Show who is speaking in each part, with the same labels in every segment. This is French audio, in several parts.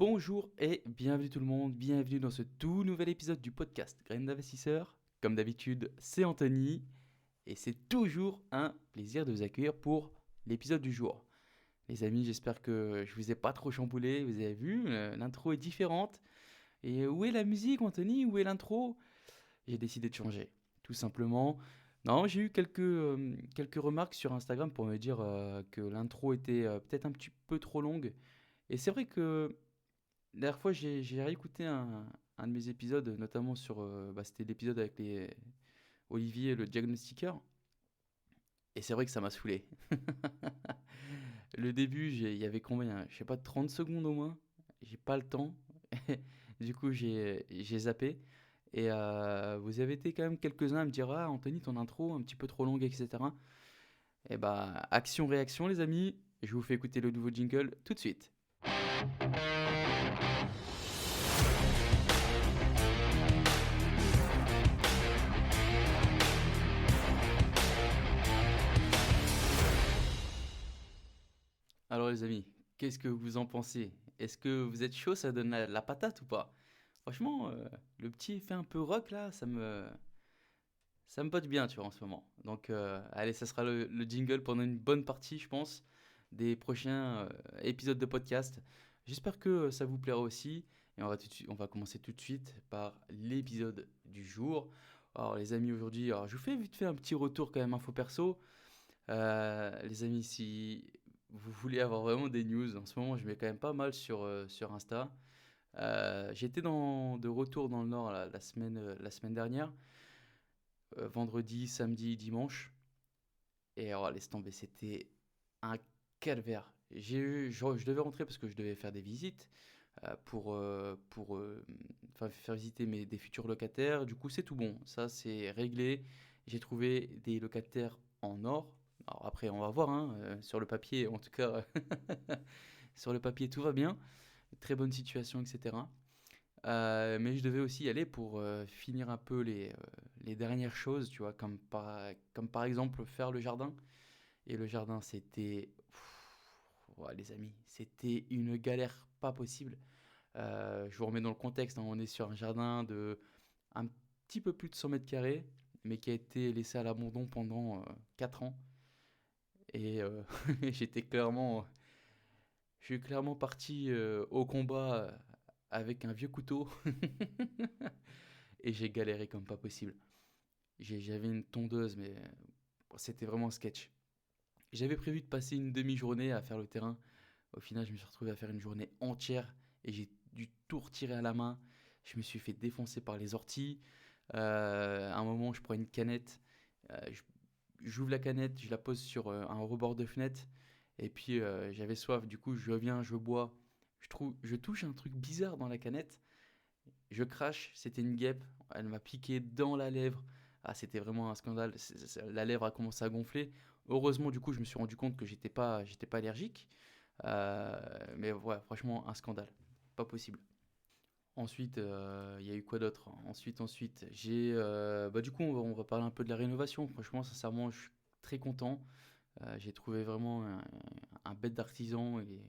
Speaker 1: Bonjour et bienvenue tout le monde, bienvenue dans ce tout nouvel épisode du podcast Graines d'investisseurs. Comme d'habitude, c'est Anthony et c'est toujours un plaisir de vous accueillir pour l'épisode du jour. Les amis, j'espère que je vous ai pas trop chamboulé, vous avez vu, l'intro est différente. Et où est la musique, Anthony? Où est l'intro? J'ai décidé de changer, tout simplement. Non, j'ai eu quelques remarques sur Instagram pour me dire que l'intro était peut-être un petit peu trop longue. Et c'est vrai que la dernière fois, j'ai réécouté un de mes épisodes, notamment c'était l'épisode avec Olivier, le diagnostiqueur. Et c'est vrai que ça m'a saoulé. Le début, il y avait combien? Je sais pas, 30 secondes au moins. J'ai pas le temps. Du coup, j'ai zappé. Et vous avez été quand même quelques-uns à me dire: Ah, Anthony, ton intro, un petit peu trop longue, etc. Et bah, action-réaction, les amis. Je vous fais écouter le nouveau jingle tout de suite. Alors les amis, qu'est-ce que vous en pensez? Est-ce que vous êtes chaud, ça donne la patate ou pas? Franchement, le petit effet un peu rock là, ça me botte bien, tu vois, en ce moment. Donc allez, ça sera le jingle pendant une bonne partie, je pense, des prochains épisodes de podcast. J'espère que ça vous plaira aussi. Et on va commencer tout de suite par l'épisode du jour. Alors les amis, aujourd'hui, alors, je vous fais vite fait un petit retour quand même info perso. Les amis, si vous voulez avoir vraiment des news, en ce moment, je mets quand même pas mal sur Insta. J'étais de retour dans le Nord la semaine dernière, vendredi, samedi, dimanche. Et alors, laisse tomber, c'était un calvaire. Je devais rentrer parce que je devais faire des visites pour faire visiter des futurs locataires. Du coup, c'est tout bon. Ça, c'est réglé. J'ai trouvé des locataires en or. Alors après, on va voir, hein, sur le papier, en tout cas, sur le papier, tout va bien. Très bonne situation, etc. Mais je devais aussi y aller pour finir un peu les dernières choses, tu vois, comme par exemple faire le jardin. Et le jardin, c'était... Ouais, les amis, c'était une galère pas possible. Je vous remets dans le contexte, hein, on est sur un jardin de un petit peu plus de 100 mètres carrés, mais qui a été laissé à l'abandon pendant 4 ans. Et j'étais clairement, je suis clairement parti au combat avec un vieux couteau et j'ai galéré comme pas possible. J'avais une tondeuse, mais c'était vraiment un sketch. J'avais prévu de passer une demi-journée à faire le terrain. Au final, je me suis retrouvé à faire une journée entière et j'ai dû tout retirer à la main. Je me suis fait défoncer par les orties. À un moment, je prends une canette, j'ouvre la canette, je la pose sur un rebord de fenêtre. Et puis, j'avais soif. Du coup, je reviens, je bois. Je touche un truc bizarre dans la canette. Je crache, c'était une guêpe. Elle m'a piqué dans la lèvre. Ah, c'était vraiment un scandale. La lèvre a commencé à gonfler. Heureusement, du coup, je me suis rendu compte que j'étais pas allergique. Mais ouais, franchement, un scandale. Pas possible. Ensuite, il y a eu quoi d'autre? Ensuite, du coup, on va parler un peu de la rénovation. Franchement, sincèrement, je suis très content. J'ai trouvé vraiment un bête d'artisan et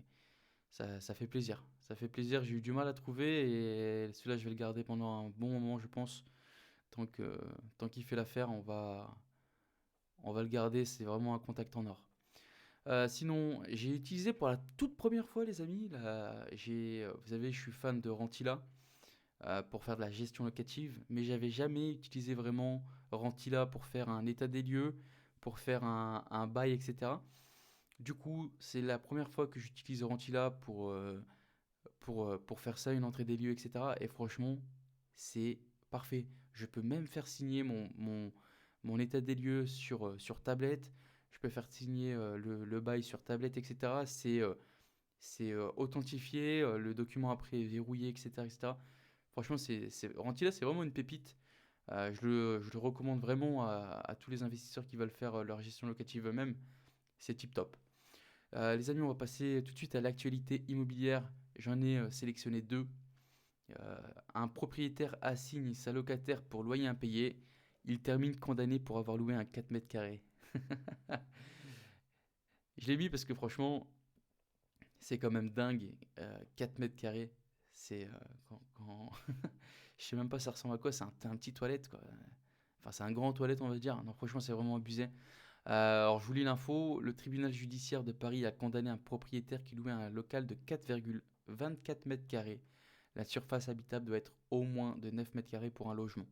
Speaker 1: ça fait plaisir. Ça fait plaisir. J'ai eu du mal à trouver et celui-là, je vais le garder pendant un bon moment, je pense. Tant qu'il fait l'affaire, on va le garder. C'est vraiment un contact en or. Sinon, j'ai utilisé pour la toute première fois, les amis, vous savez, je suis fan de Rentila pour faire de la gestion locative, mais j'avais jamais utilisé vraiment Rentila pour faire un état des lieux, pour faire un bail, etc. Du coup, c'est la première fois que j'utilise Rentila pour faire ça, une entrée des lieux, etc. Et franchement, c'est parfait. Je peux même faire signer mon état des lieux sur tablette. Je peux faire signer le bail sur tablette, etc. C'est authentifié, le document après est verrouillé, etc., etc. Franchement, Rentila, c'est vraiment une pépite. Je le recommande vraiment à tous les investisseurs qui veulent faire leur gestion locative eux-mêmes. C'est tip top. Les amis, on va passer tout de suite à l'actualité immobilière. J'en ai sélectionné deux. Un propriétaire assigne sa locataire pour loyer impayé. Il termine condamné pour avoir loué un 4 mètres carrés. Je l'ai mis parce que franchement, C'est quand même dingue. 4 mètres carrés, c'est quand... Je sais même pas ça ressemble à quoi, c'est un petit toilette quoi. Enfin, c'est un grand toilette, on va dire. Non, franchement, c'est vraiment abusé. Alors, je vous lis l'info. Le tribunal judiciaire de Paris a condamné un propriétaire qui louait un local de 4,24 mètres carrés. La surface habitable doit être au moins de 9 mètres carrés pour un logement.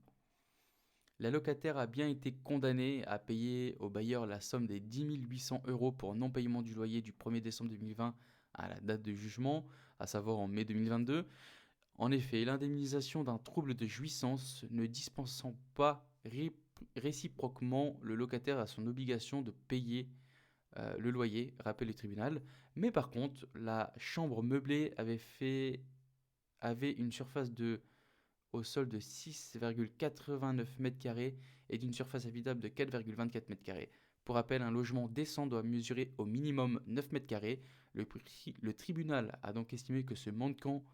Speaker 1: La locataire a bien été condamnée à payer au bailleur la somme des 10 800 euros pour non-paiement du loyer du 1er décembre 2020 à la date de jugement, à savoir en mai 2022. En effet, l'indemnisation d'un trouble de jouissance ne dispensant pas réciproquement le locataire à son obligation de payer le loyer, rappelle le tribunal. Mais par contre, la chambre meublée avait une surface au sol de 6,89 m² et d'une surface habitable de 4,24 m². Pour rappel, un logement décent doit mesurer au minimum 9 m². Le tribunal a donc estimé que ce manquement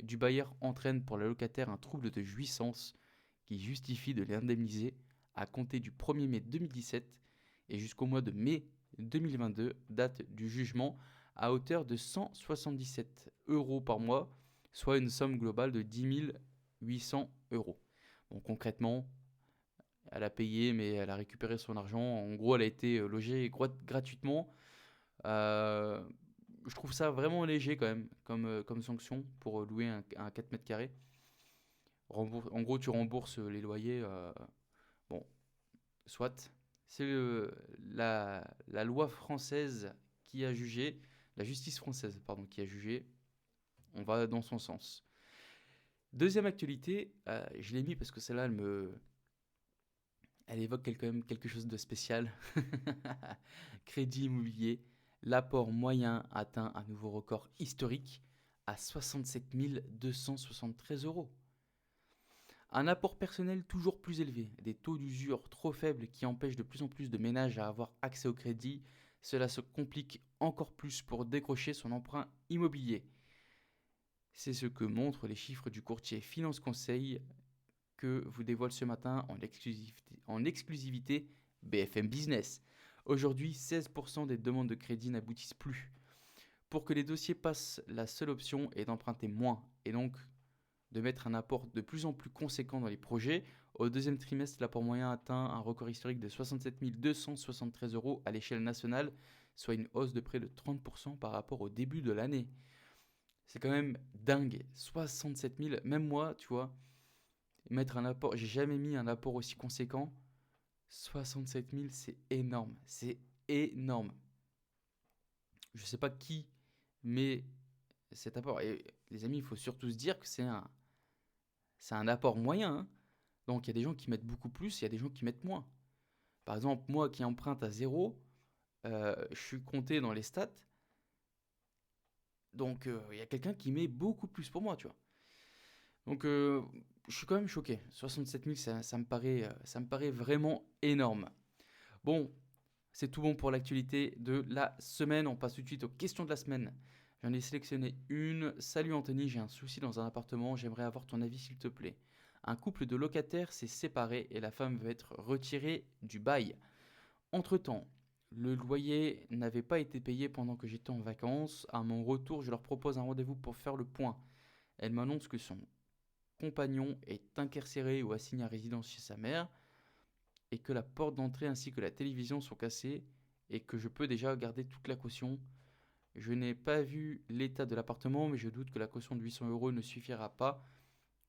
Speaker 1: du bailleur entraîne pour le locataire un trouble de jouissance qui justifie de l'indemniser à compter du 1er mai 2017 et jusqu'au mois de mai 2022, date du jugement, à hauteur de 177 euros par mois, soit une somme globale de 10 800 euros. Donc concrètement, elle a payé, mais elle a récupéré son argent. En gros, elle a été logée gratuitement. Euh, je trouve ça vraiment léger quand même, comme sanction pour louer un 4 mètres carrés. En gros, tu rembourses les loyers. Bon, soit. C'est la loi française qui a jugé, la justice française, pardon, qui a jugé. On va dans son sens. Deuxième actualité, je l'ai mis parce que celle-là, elle évoque quand même quelque chose de spécial. Crédit immobilier, l'apport moyen atteint un nouveau record historique à 67 273 euros. Un apport personnel toujours plus élevé, des taux d'usure trop faibles qui empêchent de plus en plus de ménages à avoir accès au crédit, cela se complique encore plus pour décrocher son emprunt immobilier. C'est ce que montrent les chiffres du courtier Finance Conseil que vous dévoile ce matin en exclusivité BFM Business. Aujourd'hui, 16% des demandes de crédit n'aboutissent plus. Pour que les dossiers passent, la seule option est d'emprunter moins et donc de mettre un apport de plus en plus conséquent dans les projets. Au deuxième trimestre, l'apport moyen atteint un record historique de 67 273 euros à l'échelle nationale, soit une hausse de près de 30% par rapport au début de l'année. C'est quand même dingue, 67 000, même moi, tu vois, mettre un apport, j'ai jamais mis un apport aussi conséquent. 67 000, c'est énorme. C'est énorme. Je sais pas qui met cet apport. Et les amis, il faut surtout se dire que c'est un apport moyen, hein. Donc il y a des gens qui mettent beaucoup plus, il y a des gens qui mettent moins. Par exemple, moi qui emprunte à zéro, je suis compté dans les stats. Donc il y a quelqu'un qui met beaucoup plus pour moi, tu vois. Donc je suis quand même choqué. 67 000, ça me paraît vraiment énorme. Bon, c'est tout bon pour l'actualité de la semaine. On passe tout de suite aux questions de la semaine. J'en ai sélectionné une. Salut Anthony, j'ai un souci dans un appartement. J'aimerais avoir ton avis s'il te plaît. Un couple de locataires s'est séparé et la femme veut être retirée du bail. Entre-temps, le loyer n'avait pas été payé pendant que j'étais en vacances. À mon retour, je leur propose un rendez-vous pour faire le point. Elle m'annonce que son compagnon est incarcéré ou assigné à résidence chez sa mère et que la porte d'entrée ainsi que la télévision sont cassées et que je peux déjà garder toute la caution. Je n'ai pas vu l'état de l'appartement, mais je doute que la caution de 800 euros ne suffira pas.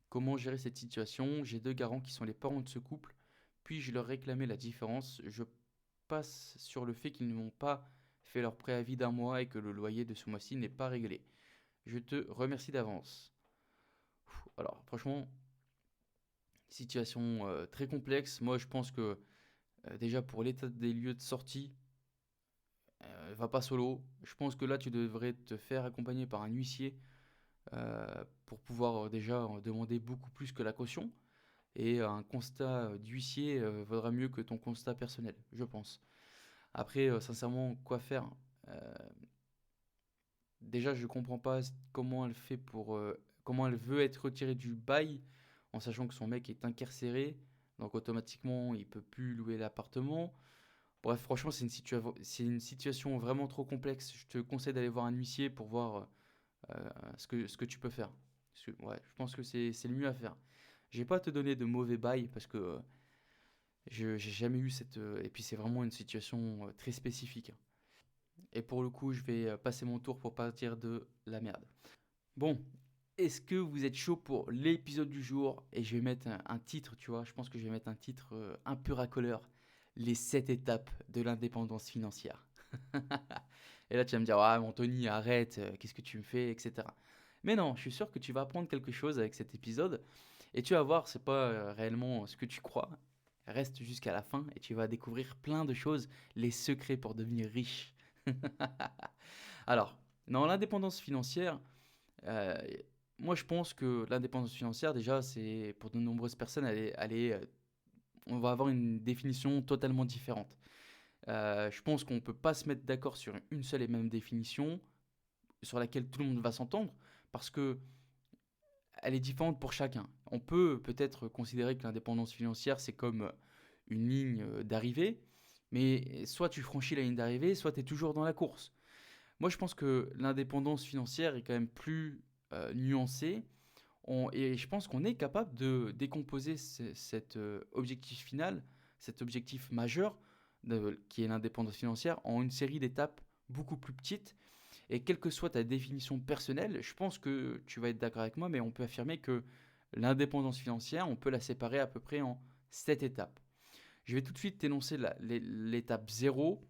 Speaker 1: Comment gérer cette situation? J'ai deux garants qui sont les parents de ce couple. Puis-je leur réclamer la différence? Je passe sur le fait qu'ils ne m'ont pas fait leur préavis d'un mois et que le loyer de ce mois-ci n'est pas réglé. Je te remercie d'avance. Alors, franchement, situation très complexe. Moi, je pense que déjà pour l'état des lieux de sortie, va pas solo. Je pense que là, tu devrais te faire accompagner par un huissier pour pouvoir déjà demander beaucoup plus que la caution. Et un constat d'huissier vaudra mieux que ton constat personnel, je pense. Après, sincèrement, quoi faire? Euh, Déjà, je comprends pas comment elle fait comment elle veut être retirée du bail en sachant que son mec est incarcéré. Donc automatiquement, il peut plus louer l'appartement. Bref, franchement, c'est une situation vraiment trop complexe. Je te conseille d'aller voir un huissier pour voir ce que tu peux faire. Ouais, je pense que c'est le mieux à faire. Je vais pas te donner de mauvais bail parce que j'ai jamais eu cette. Et puis c'est vraiment une situation très spécifique. Et pour le coup, je vais passer mon tour pour pas dire de la merde. Bon, est-ce que vous êtes chaud pour l'épisode du jour? Et je vais mettre un titre, tu vois. Je pense que je vais mettre un titre un peu racoleur. Les 7 étapes de l'indépendance financière. Et là, tu vas me dire, ah, mon Tony, arrête, qu'est-ce que tu me fais, etc. Mais non, je suis sûr que tu vas apprendre quelque chose avec cet épisode. Et tu vas voir, c'est pas réellement ce que tu crois. Reste jusqu'à la fin et tu vas découvrir plein de choses, les secrets pour devenir riche. Alors, dans l'indépendance financière, euh, moi je pense que l'indépendance financière, déjà, c'est pour de nombreuses personnes, on va avoir une définition totalement différente. Je pense qu'on ne peut pas se mettre d'accord sur une seule et même définition sur laquelle tout le monde va s'entendre parce que elle est différente pour chacun. On peut peut-être considérer que l'indépendance financière, c'est comme une ligne d'arrivée, mais soit tu franchis la ligne d'arrivée, soit tu es toujours dans la course. Moi, je pense que l'indépendance financière est quand même plus nuancée. Et je pense qu'on est capable de décomposer cet objectif final, cet objectif majeur, qui est l'indépendance financière, en une série d'étapes beaucoup plus petites. Et quelle que soit ta définition personnelle, je pense que tu vas être d'accord avec moi, mais on peut affirmer que l'indépendance financière, on peut la séparer à peu près en 7 étapes. Je vais tout de suite t'énoncer l'étape 0.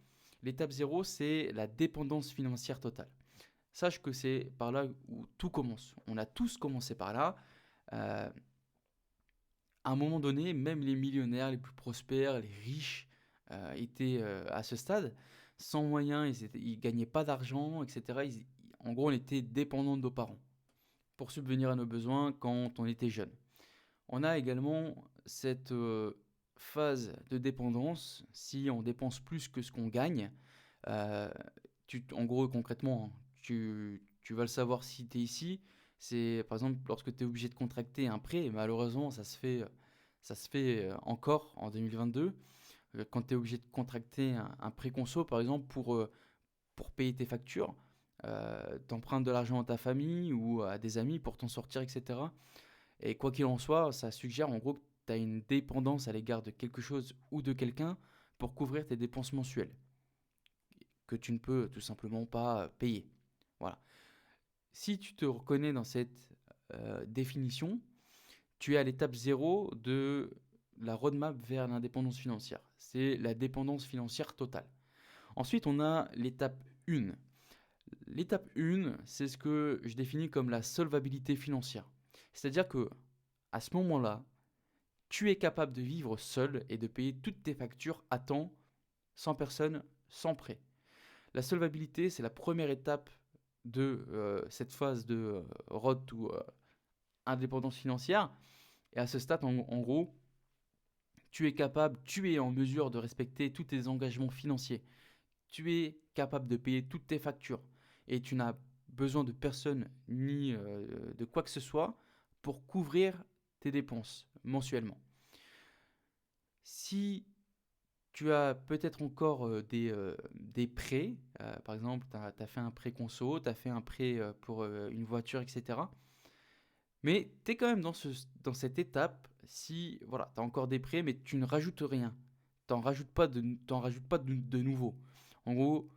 Speaker 1: L'étape 0, c'est la dépendance financière totale. Sache que c'est par là où tout commence. On a tous commencé par là. Euh, à un moment donné, même les millionnaires les plus prospères, les riches, étaient à ce stade. Sans moyens, ils gagnaient pas d'argent, etc. En gros, on était dépendants de nos parents pour subvenir à nos besoins quand on était jeune. On a également cette phase de dépendance si on dépense plus que ce qu'on gagne. Euh, en gros, concrètement, hein, tu vas le savoir si tu es ici. C'est par exemple lorsque tu es obligé de contracter un prêt, et malheureusement ça se fait encore en 2022, quand tu es obligé de contracter un prêt conso par exemple pour payer tes factures, t'empruntes de l'argent à ta famille ou à des amis pour t'en sortir, etc. Et quoi qu'il en soit, ça suggère en gros que tu as une dépendance à l'égard de quelque chose ou de quelqu'un pour couvrir tes dépenses mensuelles que tu ne peux tout simplement pas payer. Voilà. Si tu te reconnais dans cette définition, tu es à l'étape 0 de la roadmap vers l'indépendance financière. C'est la dépendance financière totale. Ensuite, on a l'étape 1. L'étape 1, c'est ce que je définis comme la solvabilité financière. C'est-à-dire que à ce moment-là, tu es capable de vivre seul et de payer toutes tes factures à temps, sans personne, sans prêt. La solvabilité, c'est la première étape de cette phase de road to indépendance financière. Et à ce stade, en gros, tu es en mesure de respecter tous tes engagements financiers. Tu es capable de payer toutes tes factures. Et tu n'as besoin de personne ni de quoi que ce soit pour couvrir tes dépenses mensuellement. Si tu as peut-être encore des prêts, par exemple, tu as fait un prêt conso, tu as fait un prêt pour une voiture, etc. Mais tu es quand même dans cette étape, si voilà, tu as encore des prêts, mais tu ne rajoutes rien. T'en rajoutes pas de nouveau. En gros,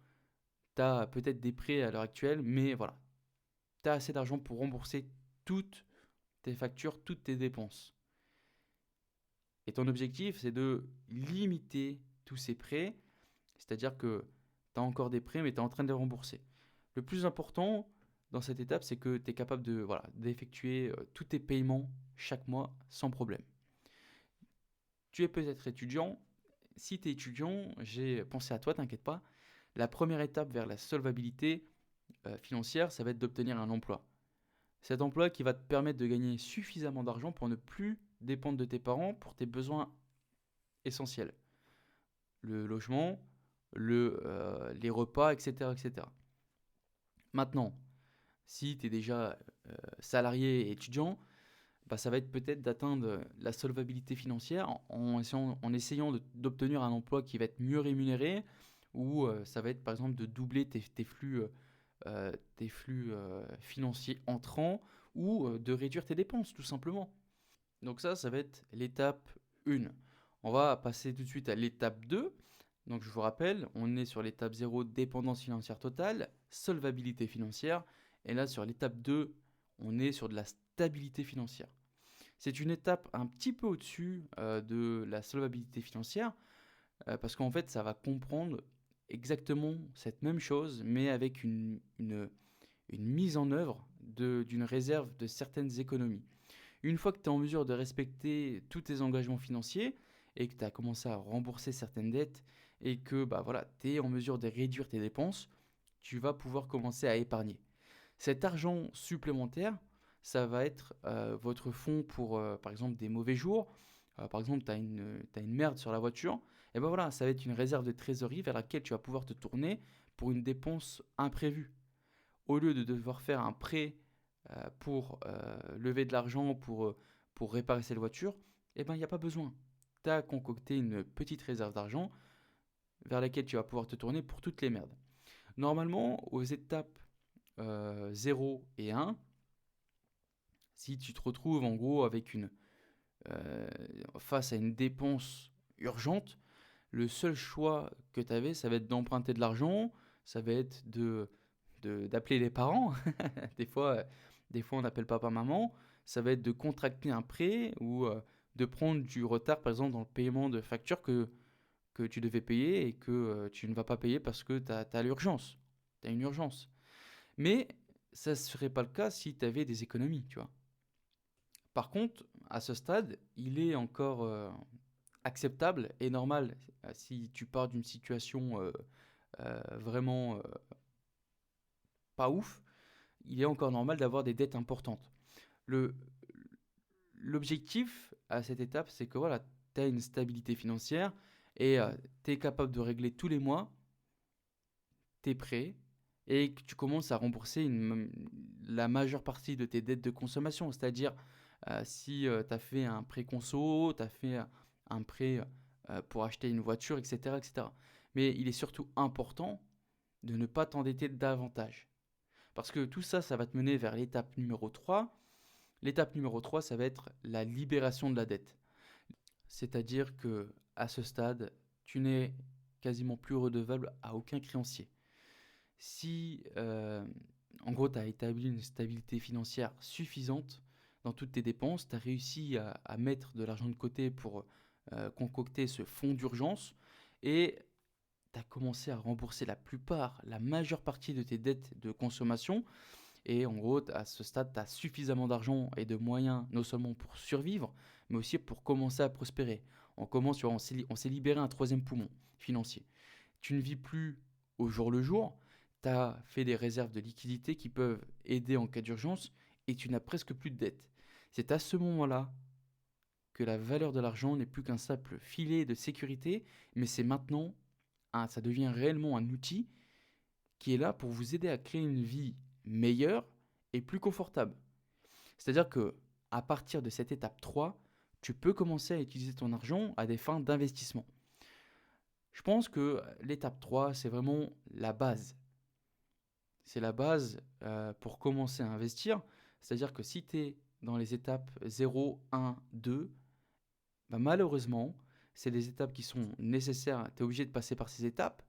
Speaker 1: tu as peut-être des prêts à l'heure actuelle, mais voilà, tu as assez d'argent pour rembourser toutes tes factures, toutes tes dépenses. Et ton objectif, c'est de limiter tous ces prêts, c'est-à-dire que tu as encore des prêts, mais tu es en train de les rembourser. Le plus important dans cette étape, c'est que tu es capable d'effectuer tous tes paiements chaque mois sans problème. Tu es peut-être étudiant. Si tu es étudiant, j'ai pensé à toi, t'inquiète pas. La première étape vers la solvabilité financière, ça va être d'obtenir un emploi. Cet emploi qui va te permettre de gagner suffisamment d'argent pour ne plus dépendre de tes parents pour tes besoins essentiels. Le logement, les repas, etc., etc. Maintenant, si tu es déjà salarié et étudiant, bah, ça va être peut-être d'atteindre la solvabilité financière en essayant d'obtenir un emploi qui va être mieux rémunéré, ou ça va être par exemple de doubler tes flux financiers entrants, ou de réduire tes dépenses tout simplement. Donc ça va être l'étape 1. On va passer tout de suite à l'étape 2. Donc je vous rappelle, on est sur l'étape 0, dépendance financière totale, solvabilité financière. Et là, sur l'étape 2, on est sur de la stabilité financière. C'est une étape un petit peu au-dessus de la solvabilité financière, parce qu'en fait, ça va comprendre exactement cette même chose, mais avec une mise en œuvre d'une réserve de certaines économies. Une fois que tu es en mesure de respecter tous tes engagements financiers et que tu as commencé à rembourser certaines dettes et que bah, voilà, tu es en mesure de réduire tes dépenses, tu vas pouvoir commencer à épargner. Cet argent supplémentaire, ça va être votre fonds pour, par exemple, des mauvais jours. Par exemple, t'as une merde sur la voiture. Et ben voilà, ça va être une réserve de trésorerie vers laquelle tu vas pouvoir te tourner pour une dépense imprévue. Au lieu de devoir faire un prêt pour lever de l'argent pour réparer cette voiture, eh ben, il n'y a pas besoin. Tu as concocté une petite réserve d'argent vers laquelle tu vas pouvoir te tourner pour toutes les merdes. Normalement, aux étapes 0 et 1, si tu te retrouves en gros euh, face à une dépense urgente, le seul choix que tu avais, ça va être d'emprunter de l'argent, ça va être d'appeler les parents. des fois, euh, des fois, on appelle papa-maman. Ça va être de contracter un prêt ou de prendre du retard, par exemple, dans le paiement de factures que tu devais payer et que tu ne vas pas payer parce que tu as l'urgence. Tu as une urgence. Mais ça ne serait pas le cas si tu avais des économies, tu vois. Par contre, à ce stade, il est encore acceptable et normal si tu pars d'une situation vraiment pas ouf, il est encore normal d'avoir des dettes importantes. Le, L'objectif à cette étape, c'est que voilà, tu as une stabilité financière et tu es capable de régler tous les mois tes prêts et que tu commences à rembourser la majeure partie de tes dettes de consommation. C'est-à-dire, si tu as fait un prêt conso, tu as fait un prêt pour acheter une voiture, etc., etc. Mais il est surtout important de ne pas t'endetter davantage. Parce que tout ça, ça va te mener vers l'étape numéro 3. L'étape numéro 3, ça va être la libération de la dette. C'est-à-dire que à ce stade, tu n'es quasiment plus redevable à aucun créancier. Si, en gros, tu as établi une stabilité financière suffisante dans toutes tes dépenses, tu as réussi à mettre de l'argent de côté pour concocter ce fonds d'urgence et tu as commencé à rembourser la majeure partie de tes dettes de consommation. Et en gros, à ce stade, tu as suffisamment d'argent et de moyens, non seulement pour survivre, mais aussi pour commencer à prospérer. On s'est libéré un troisième poumon financier. Tu ne vis plus au jour le jour, tu as fait des réserves de liquidité qui peuvent aider en cas d'urgence et tu n'as presque plus de dettes. C'est à ce moment-là que la valeur de l'argent n'est plus qu'un simple filet de sécurité, mais c'est maintenant, ça devient réellement un outil qui est là pour vous aider à créer une vie meilleure et plus confortable. C'est-à-dire que à partir de cette étape 3, tu peux commencer à utiliser ton argent à des fins d'investissement. Je pense que l'étape 3, c'est vraiment la base. C'est la base pour commencer à investir. C'est-à-dire que si tu es dans les étapes 0, 1, 2, bah malheureusement, c'est des étapes qui sont nécessaires. Tu es obligé de passer par ces étapes.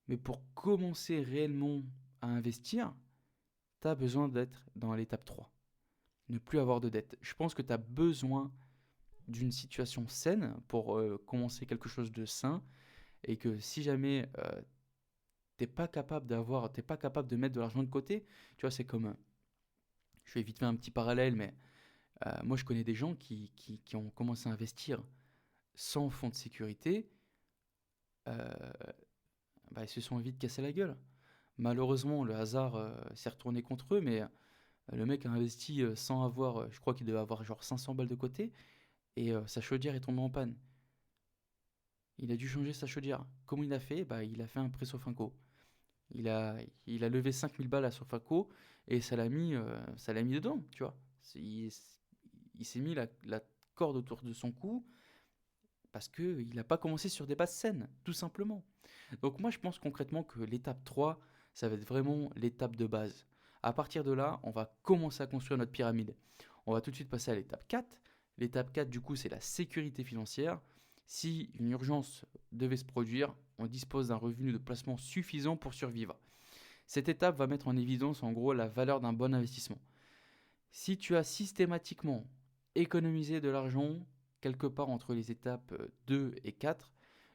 Speaker 1: Mais pour commencer réellement à investir, tu as besoin d'être dans l'étape 3. Ne plus avoir de dette. Je pense que tu as besoin d'une situation saine pour commencer quelque chose de sain et que si jamais t'es pas capable de mettre de l'argent de côté, tu vois, c'est comme, je vais vite faire un petit parallèle, mais moi je connais des gens qui ont commencé à investir sans fonds de sécurité, euh, bah, ils se sont vite cassé la gueule. Malheureusement, le hasard s'est retourné contre eux, mais le mec a investi sans avoir, je crois qu'il devait avoir genre 500 balles de côté, et sa chaudière est tombée en panne. Il a dû changer sa chaudière. Comment il a fait? Bah, il a fait un prêt Sofinco. Il a, il a levé 5000 balles à Sofaco et ça l'a mis dedans, tu vois. il s'est mis la corde autour de son cou parce qu'il n'a pas commencé sur des bases saines, tout simplement. Donc moi, je pense concrètement que l'étape 3, ça va être vraiment l'étape de base. À partir de là, on va commencer à construire notre pyramide. On va tout de suite passer à l'étape 4. L'étape 4, du coup, c'est la sécurité financière. Si une urgence devait se produire, on dispose d'un revenu de placement suffisant pour survivre. Cette étape va mettre en évidence en gros la valeur d'un bon investissement. Si tu as systématiquement économisé de l'argent quelque part entre les étapes 2 et 4,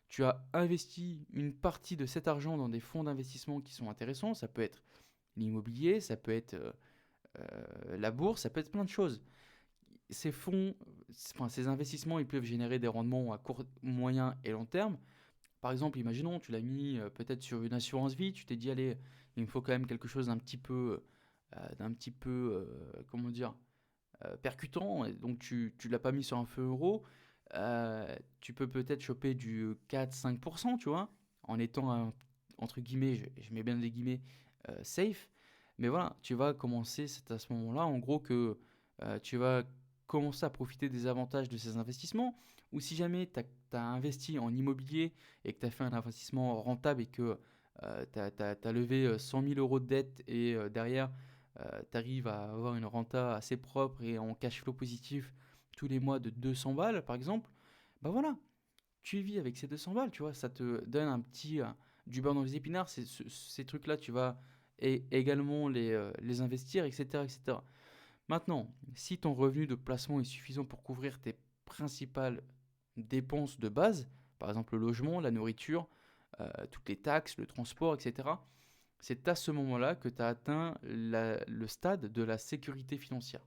Speaker 1: tu as investi une partie de cet argent dans des fonds d'investissement qui sont intéressants. Ça peut être l'immobilier, ça peut être la bourse, ça peut être plein de choses. Ces fonds, ces investissements, ils peuvent générer des rendements à court, moyen et long terme. Par exemple, imaginons, tu l'as mis peut-être sur une assurance vie, tu t'es dit, allez, il me faut quand même quelque chose comment dire, percutant, et donc tu ne l'as pas mis sur un feu euro, tu peux peut-être choper du 4-5%, tu vois, en étant, entre guillemets, je mets bien des guillemets, safe. Mais voilà, tu vas commencer, c'est à ce moment-là, en gros, que tu vas commencer à profiter des avantages de ces investissements. Ou si jamais tu as investi en immobilier et que tu as fait un investissement rentable et que tu as levé 100 000 euros de dette et derrière, tu arrives à avoir une renta assez propre et en cash flow positif tous les mois de 200 balles, par exemple, bah voilà, tu vis avec ces 200 balles, tu vois, ça te donne un petit du beurre dans les épinards, ces trucs-là, tu vas également les investir, etc., etc. Maintenant, si ton revenu de placement est suffisant pour couvrir tes principales dépenses de base, par exemple le logement, la nourriture, toutes les taxes, le transport, etc., c'est à ce moment-là que tu as atteint le stade de la sécurité financière.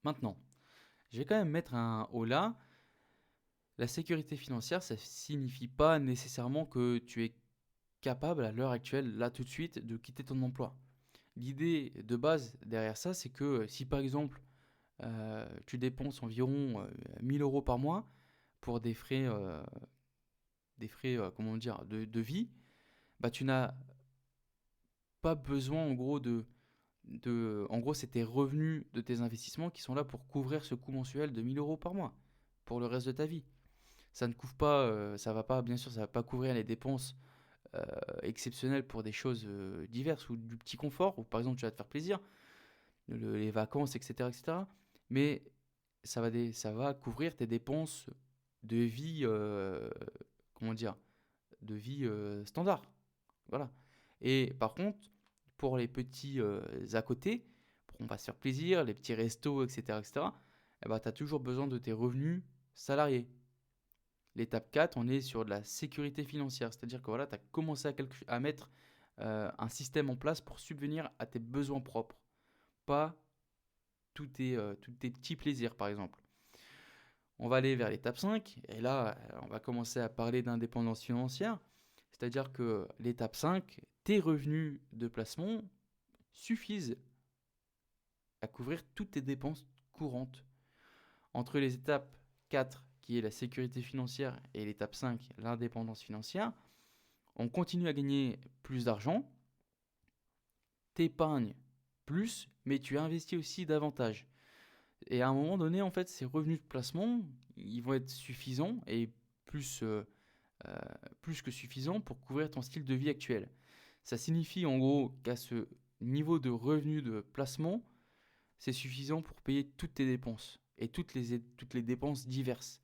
Speaker 1: Maintenant, je vais quand même mettre un haut là. La sécurité financière, ça ne signifie pas nécessairement que tu es capable à l'heure actuelle, là tout de suite, de quitter ton emploi. L'idée de base derrière ça, c'est que si par exemple tu dépenses environ 1000 euros par mois pour des frais comment dire, de vie, bah, tu n'as pas besoin en gros en gros, c'est tes revenus de tes investissements qui sont là pour couvrir ce coût mensuel de 1000 euros par mois pour le reste de ta vie. Ça ne couvre pas, ça va pas, bien sûr, ça va pas couvrir les dépenses exceptionnelles pour des choses diverses ou du petit confort, ou par exemple tu vas te faire plaisir, les vacances, etc., etc. Mais ça va couvrir tes dépenses de vie, comment dire, de vie standard. Voilà. Et par contre, pour les petits à côté, on va se faire plaisir, les petits restos, etc., etc., eh ben, tu as toujours besoin de tes revenus salariés. L'étape 4, on est sur de la sécurité financière, c'est-à-dire que voilà, tu as commencé à mettre un système en place pour subvenir à tes besoins propres, pas tous tes petits plaisirs, par exemple. On va aller vers l'étape 5, et là, on va commencer à parler d'indépendance financière, c'est-à-dire que l'étape 5, tes revenus de placement suffisent à couvrir toutes tes dépenses courantes. Entre les étapes 4, qui est la sécurité financière, et l'étape 5, l'indépendance financière, on continue à gagner plus d'argent, t'épargnes plus, mais tu investis aussi davantage. Et à un moment donné, en fait, ces revenus de placement, ils vont être suffisants et plus, euh, plus que suffisants pour couvrir ton style de vie actuel. Ça signifie en gros qu'à ce niveau de revenus de placement, c'est suffisant pour payer toutes tes dépenses et toutes les dépenses diverses.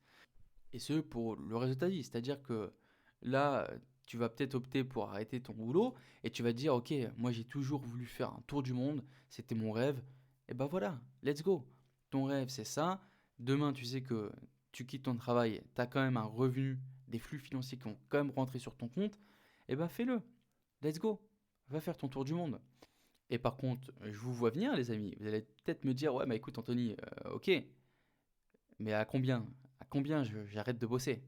Speaker 1: Et ce, pour le reste de ta vie. C'est-à-dire que là, tu vas peut-être opter pour arrêter ton boulot et tu vas te dire, ok, moi j'ai toujours voulu faire un tour du monde, c'était mon rêve. Et ben voilà, let's go. Ton rêve, c'est ça. Demain, tu sais que tu quittes ton travail, tu as quand même un revenu, des flux financiers qui vont quand même rentrer sur ton compte. Et ben fais-le. Let's go. Va faire ton tour du monde. Et par contre, je vous vois venir, les amis. Vous allez peut-être me dire, ouais, mais écoute, Anthony, ok, mais à combien? À combien j'arrête de bosser?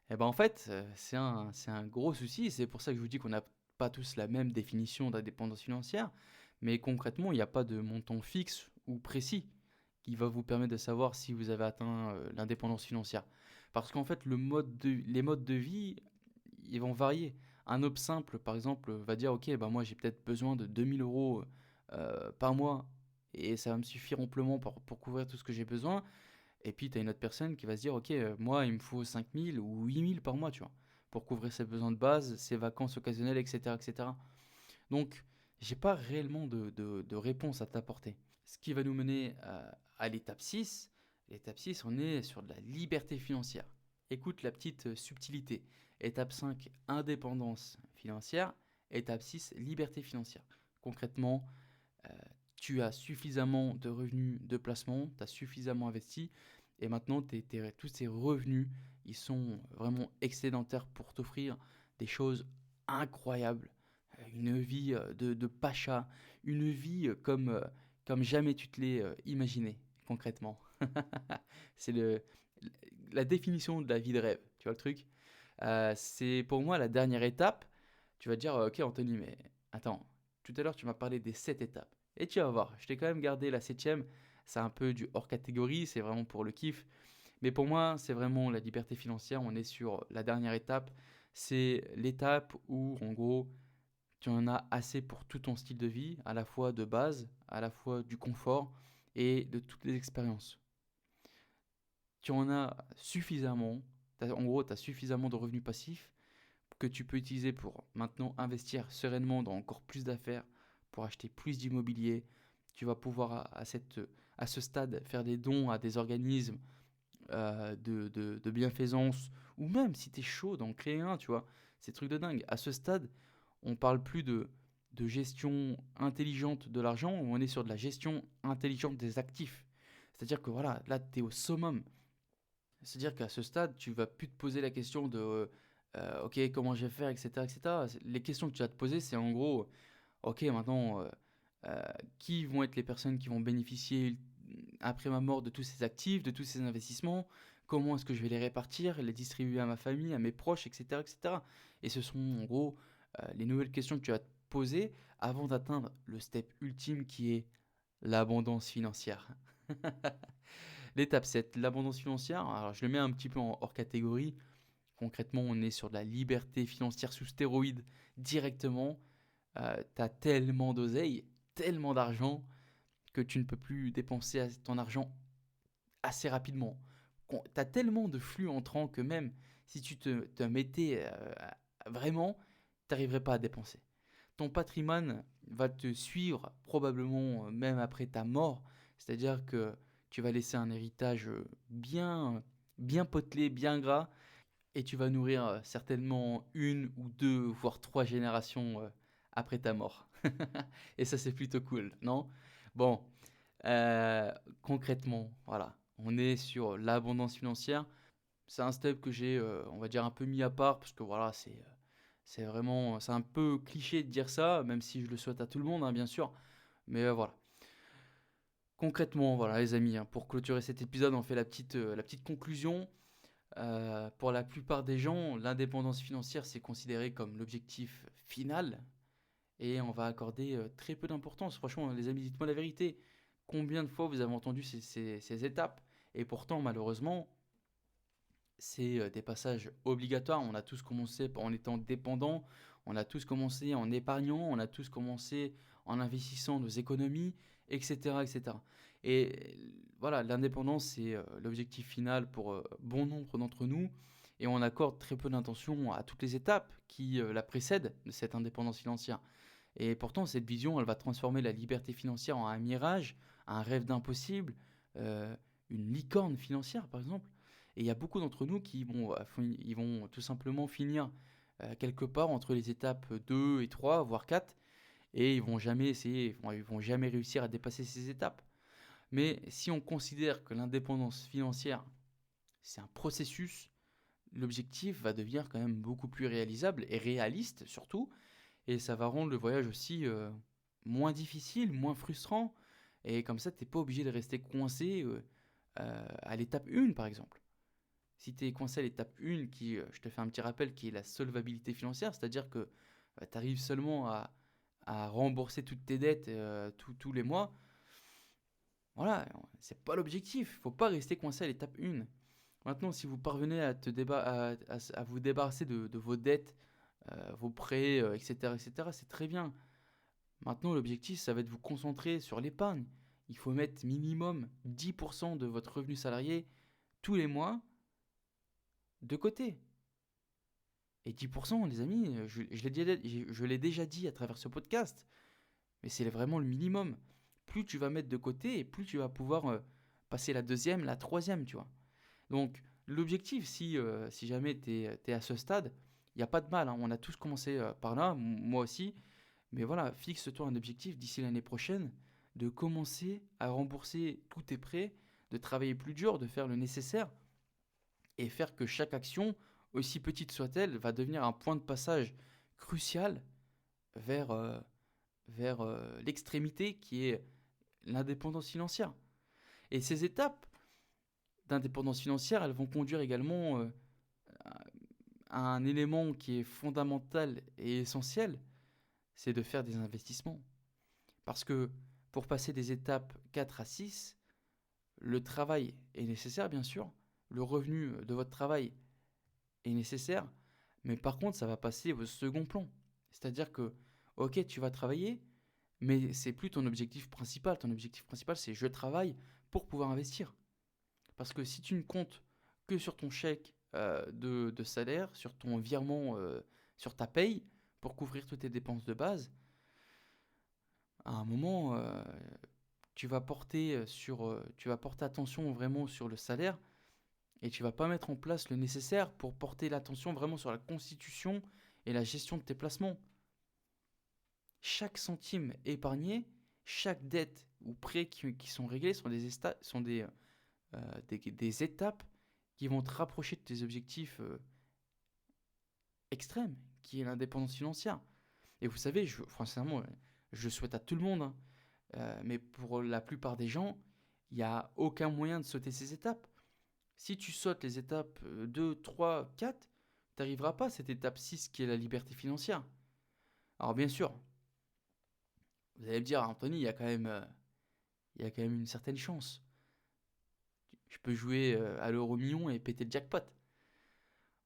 Speaker 1: Eh ben en fait, c'est un gros souci. C'est pour ça que je vous dis qu'on n'a pas tous la même définition d'indépendance financière. Mais concrètement, il n'y a pas de montant fixe ou précis qui va vous permettre de savoir si vous avez atteint l'indépendance financière. Parce qu'en fait, les modes de vie, ils vont varier. Un homme simple, par exemple, va dire, ok, ben moi j'ai peut-être besoin de 2000 euros par mois et ça va me suffire amplement pour couvrir tout ce que j'ai besoin. Et puis, tu as une autre personne qui va se dire, ok, moi, il me faut 5 000 ou 8 000 par mois, tu vois, pour couvrir ses besoins de base, ses vacances occasionnelles, etc., etc. Donc, j'ai pas réellement de réponse à t'apporter. Ce qui va nous mener à l'étape 6. L'étape 6, on est sur de la liberté financière. Écoute la petite subtilité. Étape 5, indépendance financière. Étape 6, liberté financière. Concrètement, euh, tu as suffisamment de revenus de placement, tu as suffisamment investi, et maintenant tous ces revenus, ils sont vraiment excédentaires pour t'offrir des choses incroyables, une vie de pacha, une vie comme jamais tu te l'es imaginé, concrètement. C'est la définition de la vie de rêve, tu vois le truc. C'est pour moi la dernière étape. Tu vas te dire, ok Anthony, mais attends, tout à l'heure tu m'as parlé des 7 étapes. Et tu vas voir, je t'ai quand même gardé la septième. C'est un peu du hors catégorie, c'est vraiment pour le kiff. Mais pour moi, c'est vraiment la liberté financière. On est sur la dernière étape. C'est l'étape où, en gros, tu en as assez pour tout ton style de vie, à la fois de base, à la fois du confort et de toutes les expériences. Tu en as suffisamment, en gros, tu as suffisamment de revenus passifs que tu peux utiliser pour maintenant investir sereinement dans encore plus d'affaires, pour acheter plus d'immobilier. Tu vas pouvoir à ce stade faire des dons à des organismes de bienfaisance, ou même si tu es chaud d'en créer un, tu vois. C'est truc de dingue. À ce stade, on parle plus de gestion intelligente de l'argent, on est sur de la gestion intelligente des actifs. C'est-à-dire que voilà, là, tu es au summum. C'est-à-dire qu'à ce stade, tu vas plus te poser la question de OK, comment je vais faire, etc., etc. Les questions que tu vas te poser, c'est en gros, OK, maintenant, euh, qui vont être les personnes qui vont bénéficier après ma mort de tous ces actifs, de tous ces investissements? Comment est-ce que je vais les répartir, les distribuer à ma famille, à mes proches, etc., etc. Et ce sont en gros les nouvelles questions que tu vas te poser avant d'atteindre le step ultime qui est l'abondance financière. L'étape 7, l'abondance financière. Alors, je le mets un petit peu en hors catégorie. Concrètement, on est sur de la liberté financière sous stéroïde directement. Tu as tellement d'oseille, tellement d'argent que tu ne peux plus dépenser ton argent assez rapidement. Tu as tellement de flux entrants que même si tu te mettais vraiment, tu n'arriverais pas à dépenser. Ton patrimoine va te suivre probablement même après ta mort. C'est-à-dire que tu vas laisser un héritage bien potelé, bien gras, et tu vas nourrir certainement une ou deux, voire trois générations après ta mort. Et ça, c'est plutôt cool, non? Bon, concrètement, voilà, on est sur l'abondance financière. C'est un step que j'ai, on va dire, un peu mis à part, parce que voilà, c'est vraiment, c'est un peu cliché de dire ça, même si je le souhaite à tout le monde, hein, bien sûr. Mais voilà. Concrètement, voilà, les amis, hein, pour clôturer cet épisode, on fait la petite conclusion. Pour la plupart des gens, l'indépendance financière, c'est considéré comme l'objectif final et on va accorder très peu d'importance. Franchement, les amis, dites-moi la vérité. Combien de fois vous avez entendu ces étapes? Et pourtant, malheureusement, c'est des passages obligatoires. On a tous commencé en étant dépendants, on a tous commencé en épargnant, on a tous commencé en investissant nos économies, etc. etc. Et voilà, l'indépendance, c'est l'objectif final pour bon nombre d'entre nous. Et on accorde très peu d'intention à toutes les étapes qui la précèdent de cette indépendance financière. Et pourtant, cette vision, elle va transformer la liberté financière en un mirage, un rêve d'impossible, euh, une licorne financière, par exemple. Et il y a beaucoup d'entre nous qui ils vont tout simplement finir quelque part entre les étapes 2 et 3, voire 4, et ils vont jamais essayer, ils vont jamais réussir à dépasser ces étapes. Mais si on considère que l'indépendance financière, c'est un processus, l'objectif va devenir quand même beaucoup plus réalisable et réaliste surtout, et ça va rendre le voyage aussi moins difficile, moins frustrant, et comme ça, tu n'es pas obligé de rester coincé à l'étape 1, par exemple. Si tu es coincé à l'étape 1, qui, je te fais un petit rappel, qui est la solvabilité financière, c'est-à-dire que tu arrives seulement à rembourser toutes tes dettes tous les mois, voilà, c'est pas l'objectif. Faut pas rester coincé à l'étape 1. Maintenant, si vous parvenez à vous débarrasser de vos dettes, vos prêts, etc., etc., c'est très bien. Maintenant, l'objectif, ça va être de vous concentrer sur l'épargne. il faut mettre minimum 10% de votre revenu salarié tous les mois de côté. Et 10%, les amis, je l'ai déjà dit à travers ce podcast, mais c'est vraiment le minimum. Plus tu vas mettre de côté et plus tu vas pouvoir passer la deuxième, la troisième, tu vois. Donc, l'objectif, si jamais tu es à ce stade, il n'y a pas de mal, hein. On a tous commencé par là, moi aussi. Mais voilà, fixe-toi un objectif d'ici l'année prochaine de commencer à rembourser tous tes prêts, de travailler plus dur, de faire le nécessaire et faire que chaque action, aussi petite soit-elle, va devenir un point de passage crucial vers, l'extrémité qui est l'indépendance financière. Et ces étapes d'indépendance financière, elles vont conduire également à un élément qui est fondamental et essentiel, c'est de faire des investissements. Parce que pour passer des étapes 4 à 6, le travail est nécessaire, bien sûr, le revenu de votre travail est nécessaire, mais par contre, ça va passer au second plan. C'est-à-dire que, ok, tu vas travailler, mais c'est plus ton objectif principal. Ton objectif principal, c'est je travaille pour pouvoir investir. Parce que si tu ne comptes que sur ton chèque de salaire, sur ton virement, sur ta paye, pour couvrir toutes tes dépenses de base, à un moment, tu vas porter attention vraiment sur le salaire et tu vas pas mettre en place le nécessaire pour porter l'attention vraiment sur la constitution et la gestion de tes placements. Chaque centime épargné, chaque dette ou prêt qui sont réglés sont des étapes qui vont te rapprocher de tes objectifs extrêmes, qui est l'indépendance financière. Et vous savez, sincèrement, je souhaite à tout le monde, hein, mais pour la plupart des gens, il n'y a aucun moyen de sauter ces étapes. Si tu sautes les étapes 2, 3, 4, tu n'arriveras pas à cette étape 6 qui est la liberté financière. Alors bien sûr, vous allez me dire, Anthony, il y a quand même une certaine chance. Je peux jouer à l'euro million et péter le jackpot.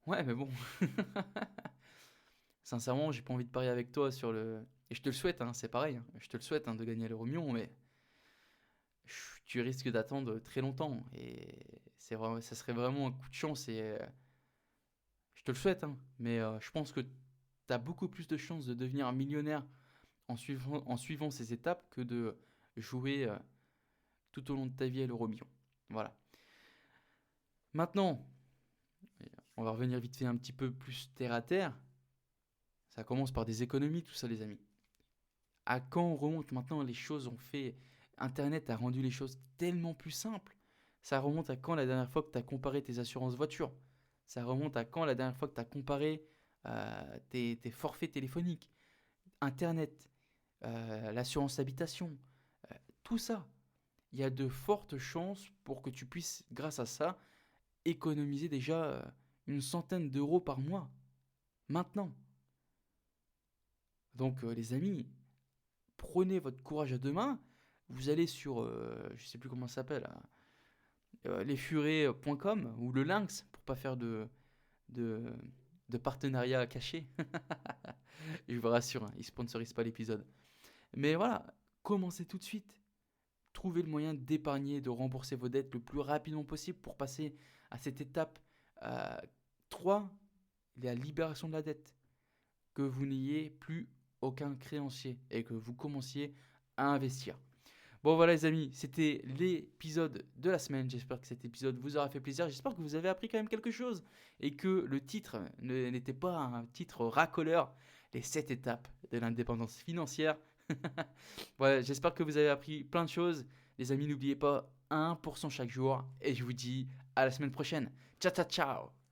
Speaker 1: Ouais, mais bon. Sincèrement, j'ai pas envie de parier avec toi sur le. Et je te le souhaite, hein, c'est pareil, hein. Je te le souhaite, hein, de gagner à l'euro million, mais tu risques d'attendre très longtemps. Et ça serait vraiment un coup de chance. Et je te le souhaite, hein, mais je pense que tu as beaucoup plus de chances de devenir un millionnaire en suivant ces étapes que de jouer tout au long de ta vie à l'euro million. Voilà. Maintenant, on va revenir vite fait un petit peu plus terre à terre. Ça commence par des économies, tout ça, les amis. À quand on remonte maintenant les choses ont fait. Internet a rendu les choses tellement plus simples. Ça remonte à quand la dernière fois que tu as comparé tes assurances voiture. Ça remonte à quand la dernière fois que tu as comparé tes forfaits téléphoniques. Internet, l'assurance habitation, tout ça. Il y a de fortes chances pour que tu puisses, grâce à ça, économiser déjà une centaine d'euros par mois. Maintenant. Donc, les amis, prenez votre courage à deux mains. Vous allez sur, je ne sais plus comment ça s'appelle, lesfurets.com ou le Lynx pour pas faire de, de partenariat caché. Je vous rassure, hein, ils ne sponsorisent pas l'épisode. Mais voilà, commencez tout de suite. Trouvez le moyen d'épargner, de rembourser vos dettes le plus rapidement possible pour passer à cette étape 3, la libération de la dette. Que vous n'ayez plus aucun créancier et que vous commenciez à investir. Bon voilà les amis, c'était l'épisode de la semaine. J'espère que cet épisode vous aura fait plaisir. J'espère que vous avez appris quand même quelque chose et que le titre n'était pas un titre racoleur. Les 7 étapes de l'indépendance financière. Voilà, j'espère que vous avez appris plein de choses. Les amis, n'oubliez pas 1% chaque jour et je vous dis à la semaine prochaine. Ciao ciao ciao.